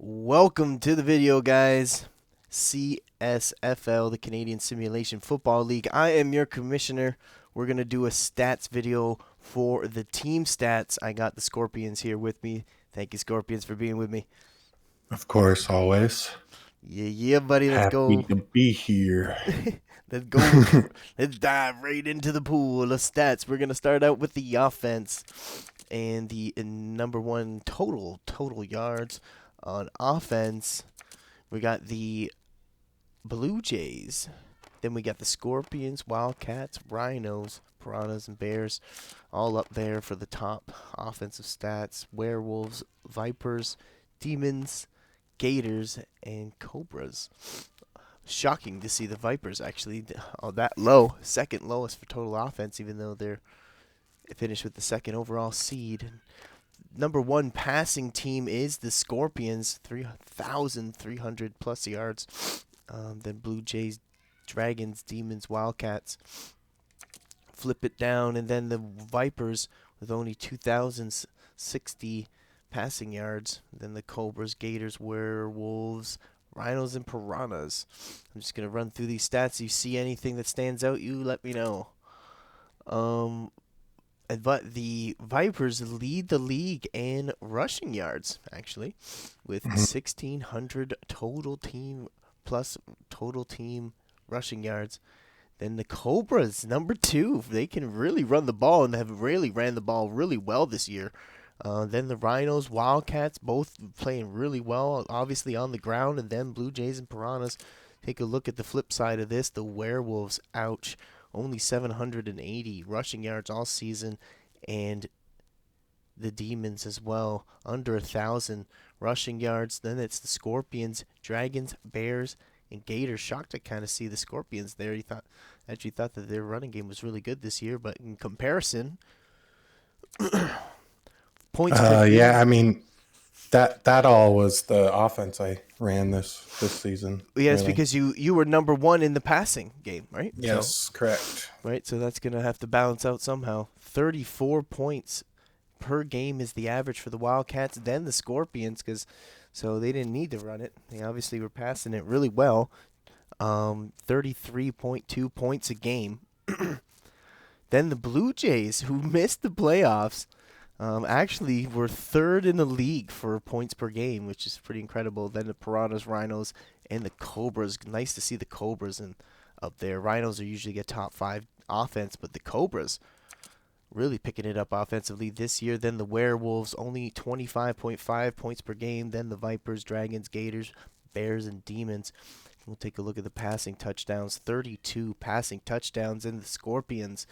Welcome to the video, guys. CSFL, the Canadian Simulation Football League. I am your commissioner. We're going to do a stats video for the team stats. I got the Scorpions here with me. Thank you, Scorpions, for being with me. Of course, always. Yeah, buddy. Let's Happy go. to be here. Let's go. Let's dive right into the pool of stats. We're going to start out with the offense and the number one total yards on offense. We got the Blue Jays. Then we got the Scorpions, Wildcats, Rhinos, Piranhas, and Bears all up there for the top offensive stats. Werewolves, Vipers, Demons, Gators, and Cobras. Shocking to see the Vipers actually that low. Second lowest for total offense, even though they're finished with the second overall seed. Number one passing team is the Scorpions, 3,300 plus yards. Then Blue Jays, Dragons, Demons, Wildcats. Flip it down, and then the Vipers with only 2,060 passing yards. Then the Cobras, Gators, Werewolves, Rhinos, and Piranhas. I'm just going to run through these stats. If you see anything that stands out, you let me know. But the Vipers lead the league in rushing yards, actually, with 1,600 total team rushing yards. Then the Cobras, number two. They can really run the ball and have really ran the ball really well this year. Then the Rhinos, Wildcats, both playing really well, obviously on the ground. And then Blue Jays and Piranhas. Take a look at the flip side of this. The Werewolves, ouch. Only 780 rushing yards all season, and the Demons as well, under 1,000 rushing yards. Then it's the Scorpions, Dragons, Bears, and Gators. Shocked to kind of see the Scorpions there. You thought that their running game was really good this year, but in comparison, points per game. Yeah, I mean that all was the offense I ran this season. Yeah, it's really. because you were number one in the passing game, right? Yes, correct. Right, so that's going to have to balance out somehow. 34 points per game is the average for the Wildcats, then the Scorpions, so they didn't need to run it. They obviously were passing it really well. 33.2 points a game. Then the Blue Jays, who missed the playoffs, actually were third in the league for points per game, which is pretty incredible. Then the Piranhas, Rhinos, and the Cobras. Nice to see the Cobras up there. Rhinos are usually get top five offense, but the Cobras really picking it up offensively this year. Then the Werewolves, only 25.5 points per game. Then the Vipers, Dragons, Gators, Bears, and Demons. We'll take a look at the passing touchdowns. 32 passing touchdowns, and the Scorpions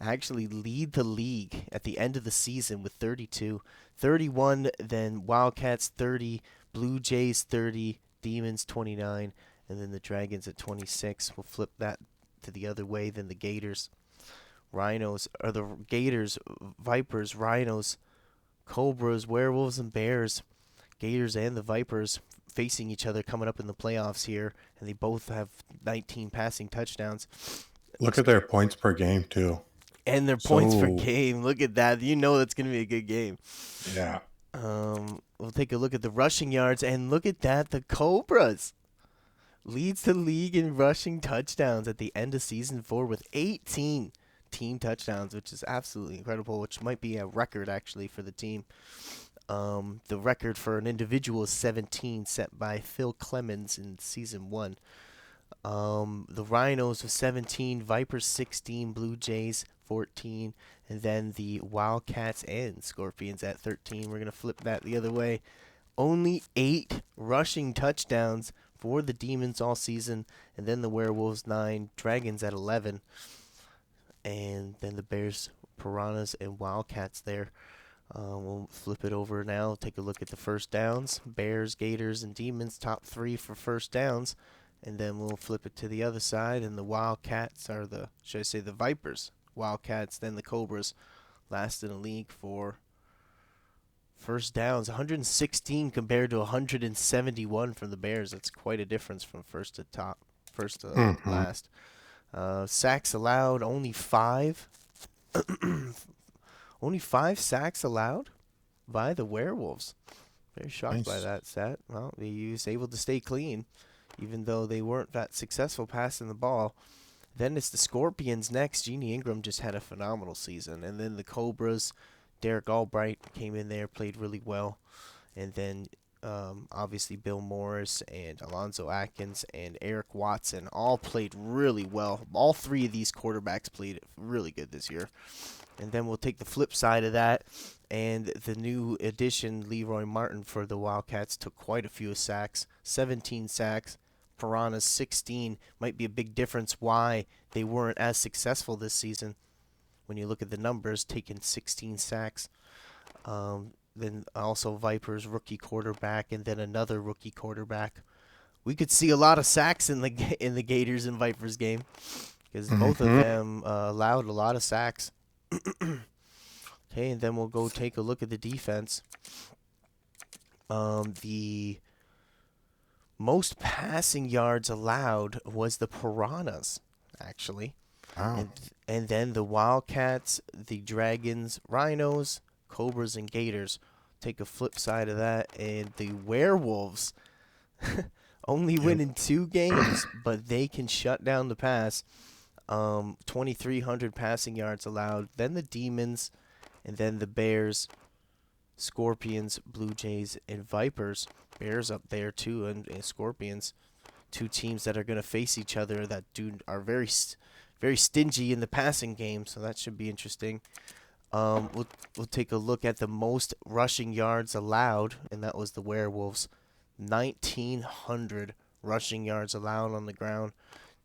actually lead the league at the end of the season with 32. 31, then Wildcats 30, Blue Jays 30, Demons 29, and then the Dragons at 26. We'll flip that to the other way. Then the Gators, Vipers, Rhinos, Cobras, Werewolves, and Bears. Gators and the Vipers facing each other coming up in the playoffs here, and they both have 19 passing touchdowns. Look at their points per game too. And their points per game. Look at that. You know that's going to be a good game. Yeah. We'll take a look at the rushing yards, and look at that. The Cobras leads the league in rushing touchdowns at the end of season 4 with 18 team touchdowns, which is absolutely incredible, which might be a record actually for the team. The record for an individual is 17, set by Phil Clemens in season 1. The Rhinos with 17, Vipers 16, Blue Jays 14, and then the Wildcats and Scorpions at 13. We're going to flip that the other way. Only 8 rushing touchdowns for the Demons all season, and then the Werewolves 9, Dragons at 11, and then the Bears, Piranhas, and Wildcats there. We'll flip it over now. Take a look at the first downs. Bears, Gators, and Demons top 3 for first downs. And then we'll flip it to the other side, and the Wildcats are the Vipers. Wildcats, then the Cobras, last in the league for first downs. 116 compared to 171 from the Bears. That's quite a difference from first to last. Sacks allowed, only 5. Only 5 sacks allowed by the Werewolves. Very shocked by Nice. that stat. Well, he was able to stay clean, even though they weren't that successful passing the ball. Then it's the Scorpions next. Jeannie Ingram just had a phenomenal season. And then the Cobras, Derek Albright came in there, played really well. And then obviously Bill Morris and Alonzo Atkins and Eric Watson all played really well. All three of these quarterbacks played really good this year. And then we'll take the flip side of that. And the new addition, Leroy Martin for the Wildcats, took quite a few sacks, 17 sacks. Piranhas 16 might be a big difference why they weren't as successful this season. When you look at the numbers, taking 16 sacks. Then also Vipers rookie quarterback, and then another rookie quarterback. We could see a lot of sacks in the Gators and Vipers game because both of them allowed a lot of sacks. Okay, and then we'll go take a look at the defense. The most passing yards allowed was the Piranhas, actually. Wow. And then the Wildcats, the Dragons, Rhinos, Cobras, and Gators. Take a flip side of that. And the Werewolves only win in 2 games, but they can shut down the pass. 2,300 passing yards allowed. Then the Demons, and then the Bears, Scorpions, Blue Jays, and Vipers. Bears up there too, and Scorpions. 2 teams that are going to face each other that are very stingy in the passing game, so that should be interesting. We'll take a look at the most rushing yards allowed, and that was the Werewolves. 1,900 rushing yards allowed on the ground.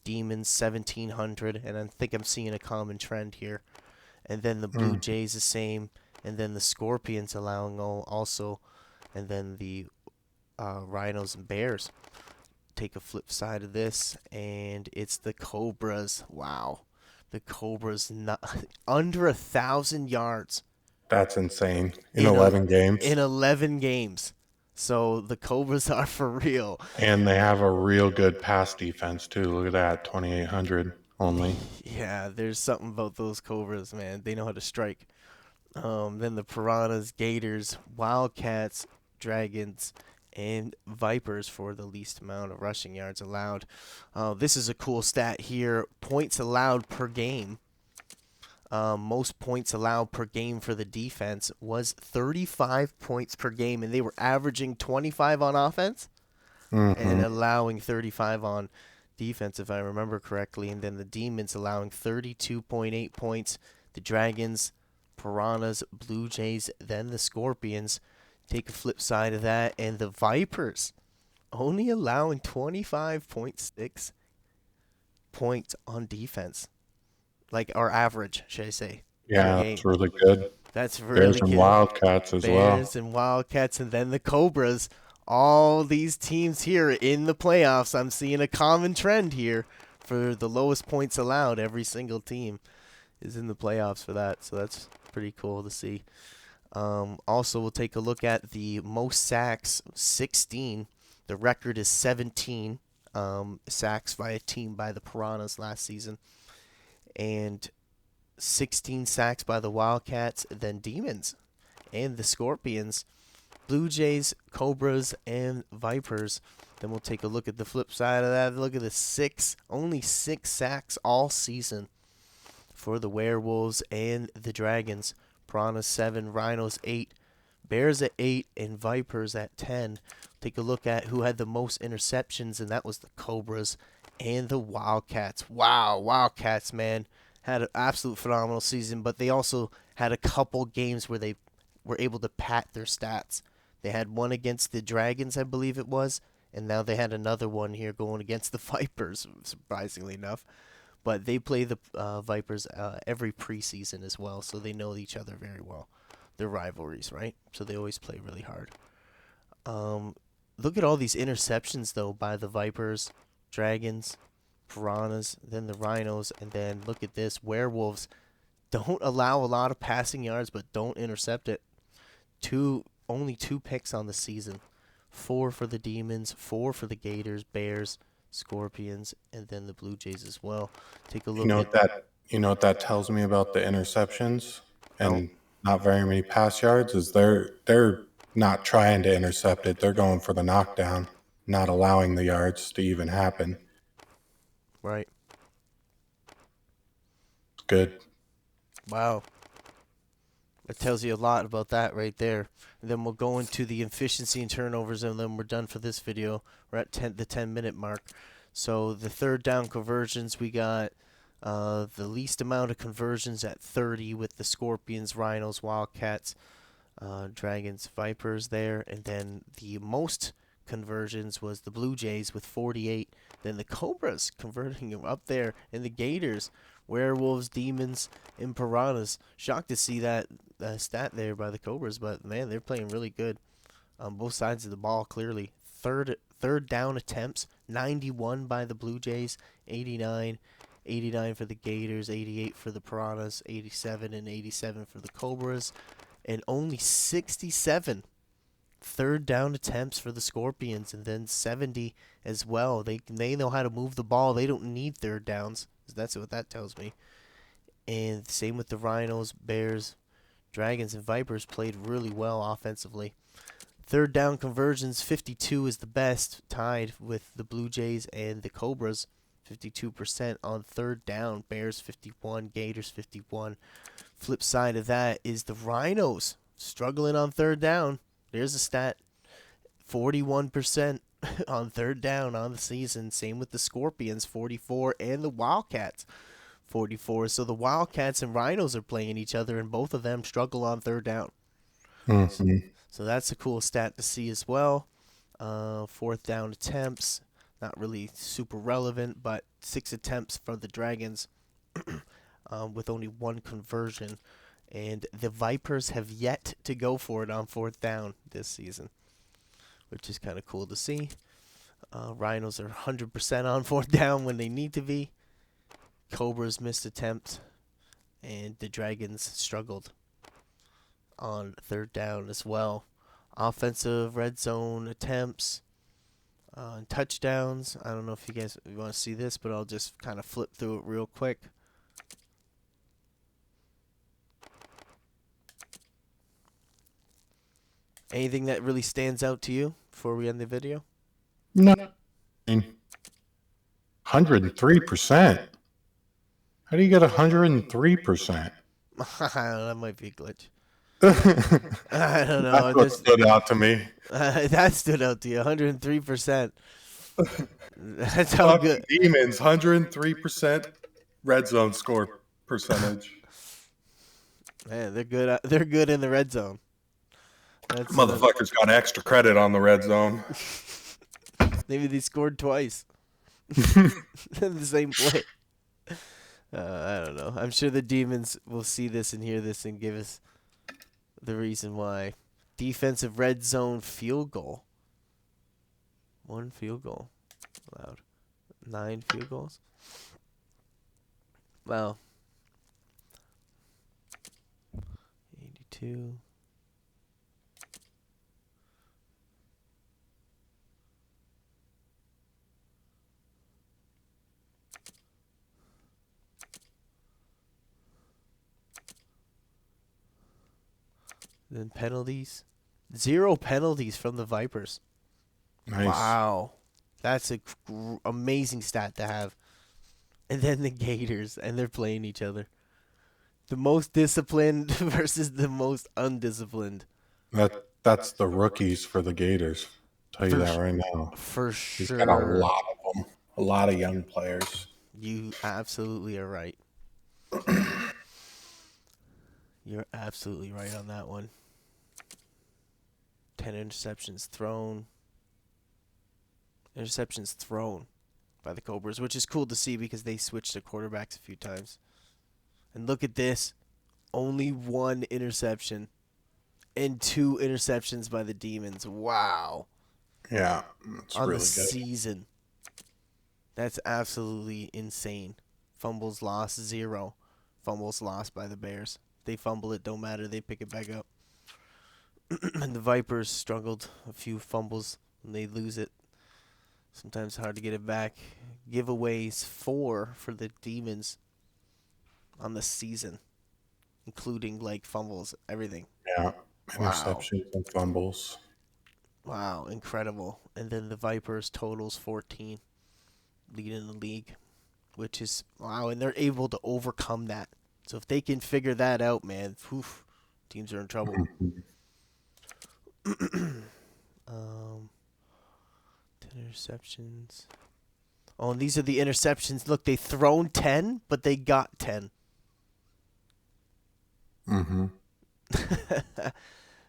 Demons 1,700, and I think I'm seeing a common trend here. And then the Blue Jays the same, and then the Scorpions allowing also, and then the Rhinos and Bears. Take a flip side of this, and it's the Cobras. Wow. The Cobras under 1,000 yards That's insane. In 11 games. in 11 games. So the Cobras are for real. And they have a real good pass defense, too. Look at that, 2,800 only. Yeah, there's something about those Cobras, man. They know how to strike. Then the Piranhas, Gators, Wildcats, Dragons, and Vipers for the least amount of rushing yards allowed. This is a cool stat here. Points allowed per game. Most points allowed per game for the defense was 35 points per game, and they were averaging 25 on offense and allowing 35 on defense, if I remember correctly. And then the Demons allowing 32.8 points. The Dragons, Piranhas, Blue Jays, then the Scorpions. Take a flip side of that, and the Vipers only allowing 25.6 points on defense. Like our average, should I say. Yeah, that's really good. That's really Bears good. and Wildcats as well. Bears and Wildcats, and then the Cobras. All these teams here in the playoffs, I'm seeing a common trend here for the lowest points allowed. Every single team is in the playoffs for that, so that's pretty cool to see. Also, we'll take a look at the most sacks, 16. The record is 17 sacks by a team by the Piranhas last season. And 16 sacks by the Wildcats, then Demons and the Scorpions, Blue Jays, Cobras, and Vipers. Then we'll take a look at the flip side of that. Look at the only 6 sacks all season for the Werewolves and the Dragons. Piranhas 7, Rhinos 8, Bears at 8, and Vipers at 10. Take a look at who had the most interceptions, and that was the Cobras and the Wildcats. Wow, Wildcats, man, had an absolute phenomenal season, but they also had a couple games where they were able to pad their stats. They had one against the Dragons, I believe it was, and now they had another one here going against the Vipers, surprisingly enough. But they play the Vipers every preseason as well, so they know each other very well. They're rivalries, right? So they always play really hard. Look at all these interceptions, though, by the Vipers, Dragons, Piranhas, then the Rhinos, and then look at this. Werewolves don't allow a lot of passing yards, but don't intercept it. Only 2 picks on the season. 4 for the Demons, 4 for the Gators, Bears, Scorpions, and then the Blue Jays as well. Take a look You know what that tells me about the interceptions and not very many pass yards is they're not trying to intercept it. They're going for the knockdown, not allowing the yards to even happen. Right. It's good. Wow. That tells you a lot about that right there. And then we'll go into the efficiency and turnovers, and then we're done for this video. We're at the 10-minute mark. So the third down conversions, we got the least amount of conversions at 30 with the Scorpions, Rhinos, Wildcats, Dragons, Vipers there. And then the most conversions was the Blue Jays with 48. Then the Cobras converting them up there, and the Gators, Werewolves, Demons, and Piranhas. Shocked to see that stat there by the Cobras, but man, they're playing really good on both sides of the ball. Clearly, third down attempts, 91 by the Blue Jays, 89 for the Gators, 88 for the Piranhas, 87 and 87 for the Cobras, and only 67 third down attempts for the Scorpions, and then 70 as well. They know how to move the ball. They don't need third downs. That's what that tells me. And same with the Rhinos, Bears, Dragons, and Vipers played really well offensively. Third down conversions, 52 is the best, tied with the Blue Jays and the Cobras. 52% on third down. Bears 51, Gators 51. Flip side of that is the Rhinos struggling on third down. There's a stat. 41% on third down on the season. Same with the Scorpions, 44, and the Wildcats, 44. So the Wildcats and Rhinos are playing each other, and both of them struggle on third down. Mm-hmm. So that's a cool stat to see as well. Fourth down attempts, not really super relevant, but 6 attempts for the Dragons with only 1 conversion. And the Vipers have yet to go for it on fourth down this season, which is kind of cool to see. Rhinos are 100% on fourth down when they need to be. Cobras missed attempts, and the Dragons struggled on third down as well. Offensive red zone attempts, touchdowns. I don't know if you guys want to see this, but I'll just kind of flip through it real quick. Anything that really stands out to you before we end the video? No. 103%. How do you get 103%? That might be a glitch. That's I don't know. what stood out to me. That stood out to you. 103%. That's how good. Demons, 103% red zone score percentage. Man, they're good. They're good in the red zone. Motherfuckers got extra credit on the red zone. Maybe they scored twice. The same play. I don't know. I'm sure the Demons will see this and hear this and give us the reason why. Defensive red zone field goal. 1 field goal allowed. 9 field goals. Wow. 82. Then penalties. 0 penalties from the Vipers. Nice. Wow. That's a amazing stat to have. And then the Gators, and they're playing each other. The most disciplined versus the most undisciplined. That's the rookies for the Gators. Tell you that right now. For He's sure. got a lot of them. A lot of young players. You absolutely are right. You're absolutely right on that one. 10 interceptions thrown. Interceptions thrown by the Cobras, which is cool to see because they switched their quarterbacks a few times. And look at this. Only 1 interception and 2 interceptions by the Demons. Wow. Yeah, that's on really the good. season. That's absolutely insane. Fumbles lost, 0. Fumbles lost by the Bears. They fumble it, don't matter. They pick it back up. And the Vipers struggled. A few fumbles, and they lose it. Sometimes hard to get it back. Giveaways 4 for the Demons on the season, including like fumbles, everything. Yeah. Wow. Interceptions and fumbles. Wow, incredible. And then the Vipers totals 14, leading the league, which is wow, and they're able to overcome that. So if they can figure that out, man, oof, teams are in trouble. Mhm. Um, 10 interceptions. Oh, and these are the interceptions. Look, they thrown 10, but they got 10. Mhm.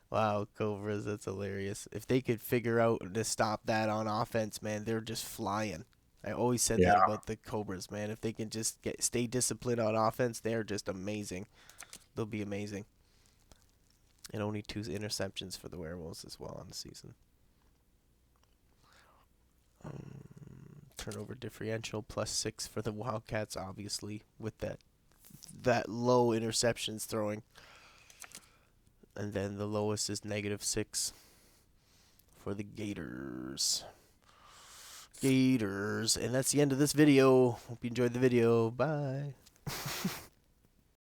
Wow, Cobras, that's hilarious. If they could figure out to stop that on offense, man, they're just flying. I always said Yeah. that about the Cobras, man. If they can just stay disciplined on offense, they're just amazing. They'll be amazing. And only 2 interceptions for the Werewolves as well on the season. Turnover differential +6 for the Wildcats, obviously, with that low interceptions throwing. And then the lowest is -6 for the Gators. And that's the end of this video. Hope you enjoyed the video. Bye.